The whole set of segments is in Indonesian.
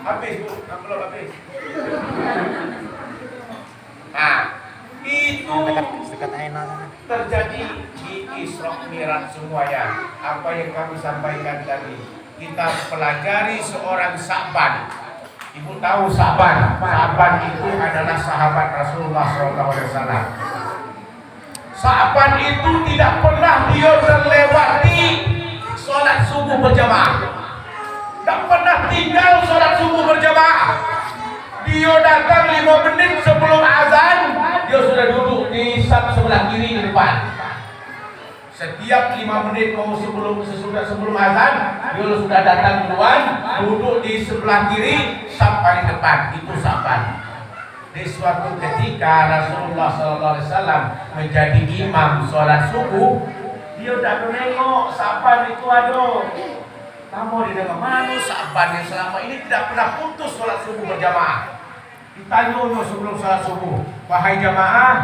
Habis Bu, belum habis. Nah, itu terjadi di Isra Mi'raj semuanya. Apa yang kami sampaikan tadi, kita pelajari seorang Sa'ban. Ibu tahu Sa'ban? Sa'ban itu adalah sahabat Rasulullah SAW. Sa'ban itu tidak pernah dia terlewati sholat subuh berjamaah. Tak pernah tinggal sholat subuh berjamaah. Dia datang 5 menit sebelum azan, dia sudah duduk di saf sebelah kiri di depan. Setiap 5 menit sebelum azan, dia sudah datang duluan, duduk di sebelah kiri, saf paling depan. Itu Sa'ban. Di suatu ketika Rasulullah SAW menjadi imam sholat subuh, dia tak menengok Sa'ban itu aduh. Kamu di dalam mana Sa'ban yang selama ini tidak pernah putus sholat subuh berjamaah. Ditanya sebelum sholat subuh, wahai jamaah,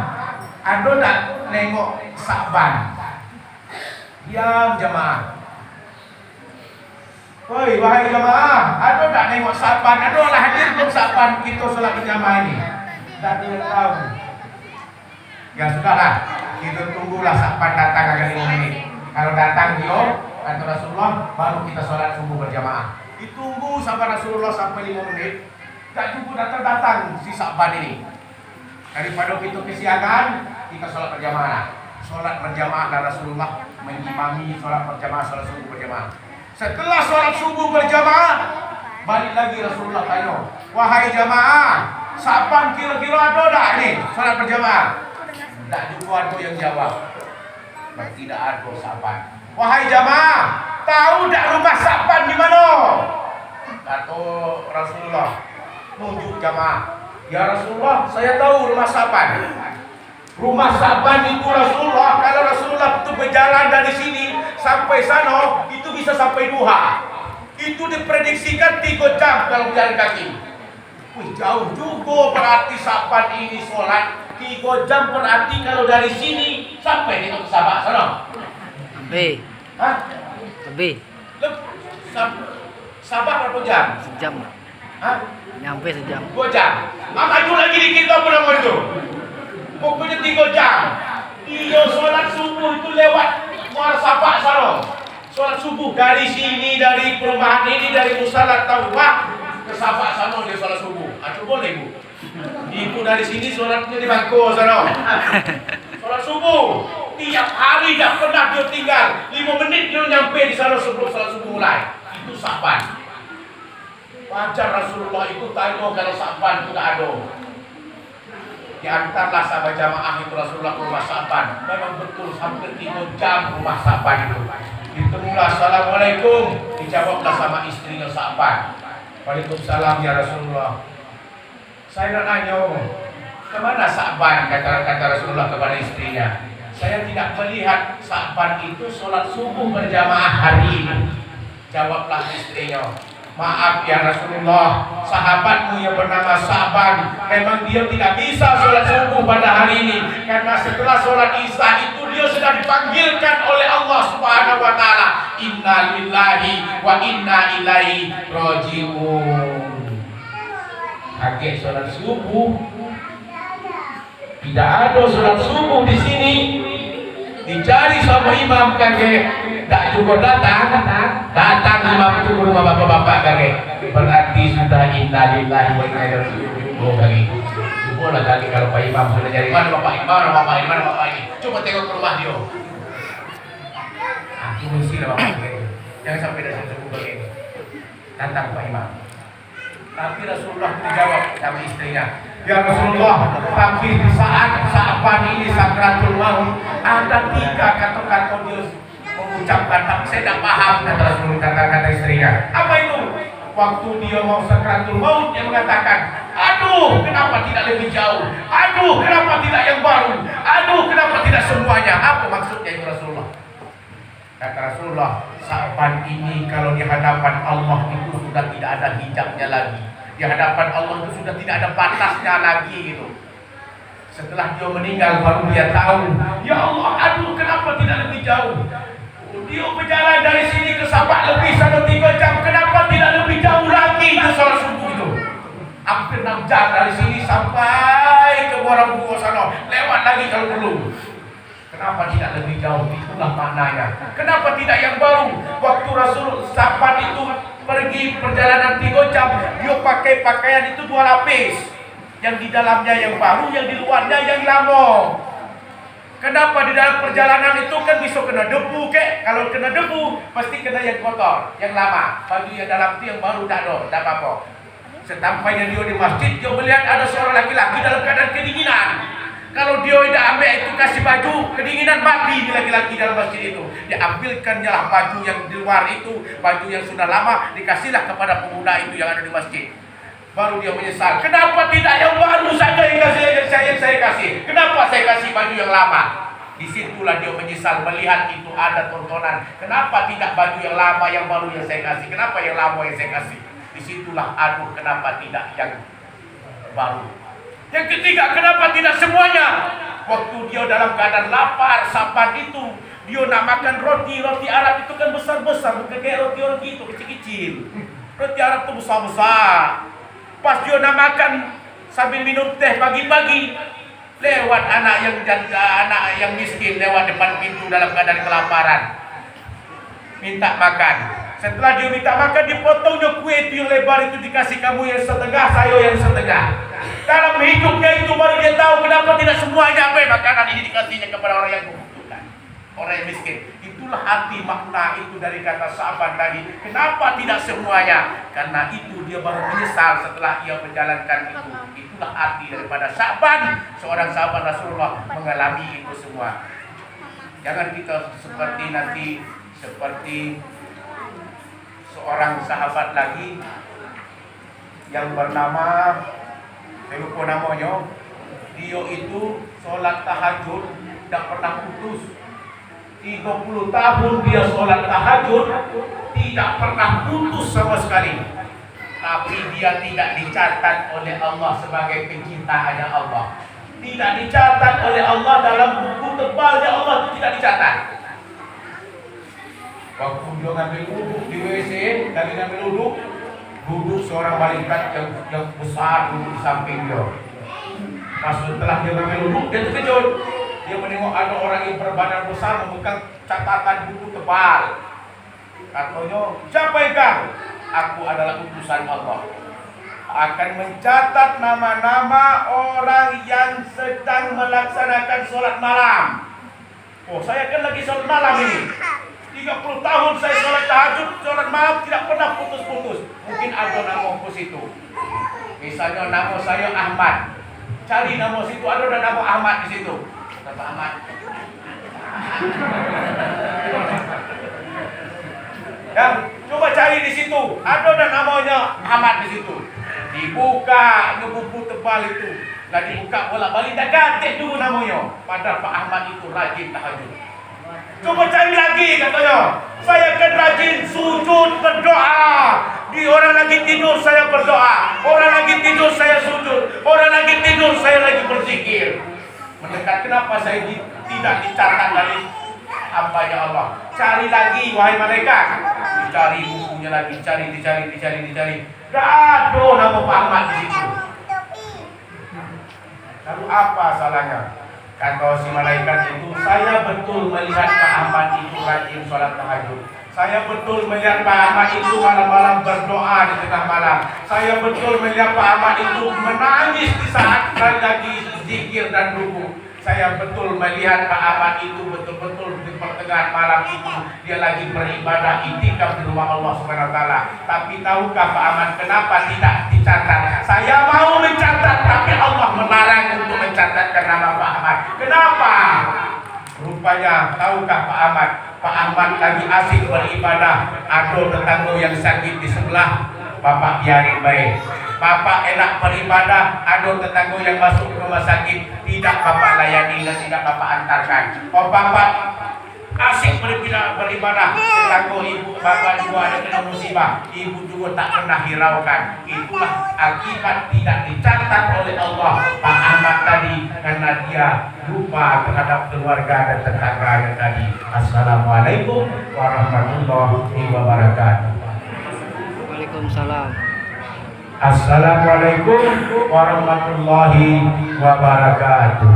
ada tak nengok Sa'ban? Diam jamaah. Woi, wahai jamaah, ada tak nengok Sa'ban? Ada lah hadir belum Sa'ban kita sholat berjamaah ini? Tak tahu. Ya sudahlah, kita tunggulah Sa'ban datang agak 5 menit. Kalau datang dia, kata Rasulullah, baru kita sholat subuh berjamaah. Ditunggu sampai Rasulullah sampai 5 menit. Tak cukup datang si Sa'ban ini. Daripada kita kesiangan, kita sholat berjamaah. Sholat berjamaah dan Rasulullah mengimami sholat berjamaah, sholat subuh berjamaah. Setelah sholat subuh berjamaah, balik lagi Rasulullah tanya, wahai jamaah, Sa'ban kira-kira ada tak nih sholat berjamaah? Tak juga ada yang jawab. Tidak ada Sa'ban. Wahai jamaah, tahu tak rumah Sa'ban di mana? Kata Rasulullah, nunjuk jamaah. Ya Rasulullah, saya tahu rumah Sa'ban. Rumah Sa'ban itu Rasulullah, kalau Rasulullah itu berjalan dari sini sampai sana, itu bisa sampai duha. Itu diprediksikan 3 jam kalau berjalan kaki. Wih, jauh juga berarti Sa'ban ini sholat 3 jam, berarti kalau dari sini sampai di Sabak sana. Lebih. Hah? Lebih. Sabak berapa jam? Sejam. Hah? Nyampe sejam. 2 jam. Maju lagi dikit apa nama itu? Pokoknya 3 jam. Dia sholat subuh itu lewat Muar Sabak sana. Sholat subuh dari sini, dari perumahan ini, dari Musala Tauhah ke Sabak sana dia sholat subuh. Aduh boleh Bu. Ibu dari sini sholatnya di Bangko sana. Sholat subuh. Tiap hari tak pernah dia tinggal. 5 menit dia nyampe di sana sebelum sholat subuh mulai. Itu Sa'ban. Wajar Rasulullah itu tanya kalau Sa'ban itu tak ada. Diantarlah sahabat jamaah itu Rasulullah ke rumah Sa'ban. Memang betul hampir 3 jam rumah Sa'ban itu. Ditemulah, assalamualaikum. Dijawablah sama istrinya Sa'ban. Waalaikumsalam ya Rasulullah. Saya nak nanya, kemana Sa'ban? Kata Rasulullah kepada istrinya. Saya tidak melihat Sa'ban itu sholat subuh berjamaah hari ini. Jawablah istrinya, maaf ya Rasulullah, sahabatmu yang bernama Sa'ban memang dia tidak bisa sholat subuh pada hari ini, karena setelah sholat isya itu dia sudah dipanggilkan oleh Allah Subhanahu wa Ta'ala, inna lillahi wa inna ilaihi raji'un. Kaget sholat subuh, tidak ada sholat subuh di sini. Dicari sama imam kakek, tak cukup datang imam itu ke rumah bapak-bapak kakek. Berarti sudah inna lillahi wa inna ilaihi raji'un. Oh kakek, coba lah kakek kalau Pak Imam sudah cari mana bapak ini. Coba tengok ke rumah dia. Aku mesti lah bapak kakek. Jangan sampai dah subuh kakek. Tantang Pak Imam. Tapi Rasulullah dijawab sama istrinya, ya Rasulullah, tapi di saat Sa'ban ini sakratul maut, ada 3 kata-kata dia mengucapkan, tapi saya tidak paham, kata Rasulullah, kata istrinya. Apa itu? Waktu dia mau sakratul maut, dia mengatakan, aduh, kenapa tidak lebih jauh? Aduh, kenapa tidak yang baru? Aduh, kenapa tidak semuanya? Apa maksudnya itu Rasulullah? Kata Rasulullah, Sa'ban ini kalau di hadapan Allah itu sudah tidak ada hijabnya lagi. Di hadapan Allah itu sudah tidak ada batasnya lagi gitu. Setelah dia meninggal baru dia tahu, ya Allah, aduh kenapa tidak lebih jauh? Dia berjalan dari sini ke Sabak lebih 1-3 jam, kenapa hampir 6 jam dari sini sampai ke Muara Bungo sana, lewat lagi kalau perlu. Kenapa tidak lebih jauh? Itulah maknanya. Kenapa tidak yang baru? Waktu Rasul Sa'ban itu pergi perjalanan 3 jam, dia pakai pakaian itu 2 lapis. Yang di dalamnya yang baru, yang di luarnya yang lama. Kenapa di dalam perjalanan itu kan bisa kena debu kek? Kalau kena debu, pasti kena yang kotor, yang lama. Baju yang dalam itu yang baru tak ada, tak apa-apa. Setampainya dia di masjid, dia melihat ada seorang laki-laki dalam keadaan kedinginan. Kalau dia tidak ambil itu kasih baju, kedinginan mati di laki-laki dalam masjid itu. Dia ambilkannya lah baju yang di luar itu, baju yang sudah lama, dikasihlah kepada pemuda itu yang ada di masjid. Baru dia menyesal. Kenapa tidak yang baru saja yang saya kasih? Kenapa saya kasih baju yang lama? Disitulah dia menyesal melihat itu ada tontonan. Kenapa tidak baju yang lama yang baru yang saya kasih? Kenapa yang lama yang saya kasih? Disitulah aduh kenapa tidak yang baru? Yang ketiga, kenapa tidak semuanya? Waktu dia dalam keadaan lapar, Sa'ban itu dia nak makan roti Arab itu kan besar-besar, bukan kayak roti itu kecil-kecil. Roti Arab itu besar-besar. Pas dia nak makan sambil minum teh pagi-pagi, lewat anak yang miskin lewat depan pintu dalam keadaan kelaparan, minta makan. Setelah dia minta makan, dipotongnya kue itu yang lebar itu, dikasih kamu yang setengah, saya yang setengah. Dalam hidupnya itu baru dia tahu kenapa tidak semuanya makanan ini dikasihnya kepada orang yang membutuhkan, orang yang miskin. Itulah arti makna itu dari kata Sa'ban tadi. Kenapa tidak semuanya? Karena itu dia baru menyesal setelah ia menjalankan itu. Itulah arti daripada Sa'ban. Seorang sahabat Rasulullah mengalami itu semua. Jangan kita seperti seorang sahabat lagi yang bernama, saya lupa namanya. Dia itu sholat tahajud tidak pernah putus. 30 tahun dia sholat tahajud tidak pernah putus sama sekali. Tapi dia tidak dicatat oleh Allah sebagai pencinta hanya Allah. Tidak dicatat oleh Allah dalam buku tebalnya Allah, itu tidak dicatat. Waktu dia ngambil duduk di WC, lagi ngambil duduk seorang malaikat yang besar duduk di samping dia. Pas setelah dia ngambil duduk, dia terkejut. Dia menengok ada orang yang berbadan besar memegang catatan buku tebal. Katanya, siapa engkau? Aku adalah utusan Allah. Akan mencatat nama-nama orang yang sedang melaksanakan sholat malam. Oh, saya kan lagi sholat malam ini. 30 tahun saya sholat tahajud, sholat malam tidak pernah putus-putus. Mungkin ada nama di situ. Misalnya nama saya Ahmad. Cari nama situ, ada nama Ahmad di situ. Kata Ahmad. Ya, coba cari di situ. Ada namanya Ahmad di situ. Dibuka buku tebal itu. Lah dibuka bolak-balik dah ganti dulu namanya. Padahal Pak Ahmad itu rajin tahajud. Coba cari lagi katanya. Saya kan rajin sujud berdoa. Di orang lagi tidur saya berdoa. Orang lagi tidur saya sujud. Orang lagi tidur saya lagi berzikir. Mendekat, kenapa saya tidak dicatat dari hamba-Nya Allah? Cari lagi wahai malaikat. Dicari bukunya lagi, dicari. Ada nama Pak Ahmad di situ. Lalu apa salahnya? Kata si malaikat itu, saya betul melihat Pak Ahmad itu rajin sholat tahajud. Saya betul melihat Pak Ahmad itu malam-malam berdoa di tengah malam. Saya betul melihat Pak Ahmad itu menangis di saat lagi zikir dan ruku. Saya betul melihat Pak Ahmad itu betul-betul di pertengahan malam itu dia lagi beribadah iktikaf di rumah Allah Subhanahu wa taala. Tapi tahukah Pak Ahmad kenapa tidak dicatat? Saya mau mencatat tapi Allah melarang untuk mencatatkan nama Pak Ahmad. Kenapa? Rupanya tahukah Pak Ahmad? Pak Ahmad lagi asik beribadah, ada tetangga yang sakit di sebelah. Bapak biarin baik. Bapak enak beribadah, ada tetangga yang masuk ke rumah sakit, tidak Bapak layani dan tidak Bapak antarkan. Oh Bapak asik beribadah, tetangga ibu, Bapak juga ada kena musibah, ibu juga tak pernah hiraukan. Itulah akibat tidak dicatat oleh Allah Pak Ahmad tadi, karena dia lupa terhadap keluarga dan tetangga yang tadi. Assalamualaikum warahmatullahi wabarakatuh. Waalaikumsalam. Assalamualaikum warahmatullahi wabarakatuh.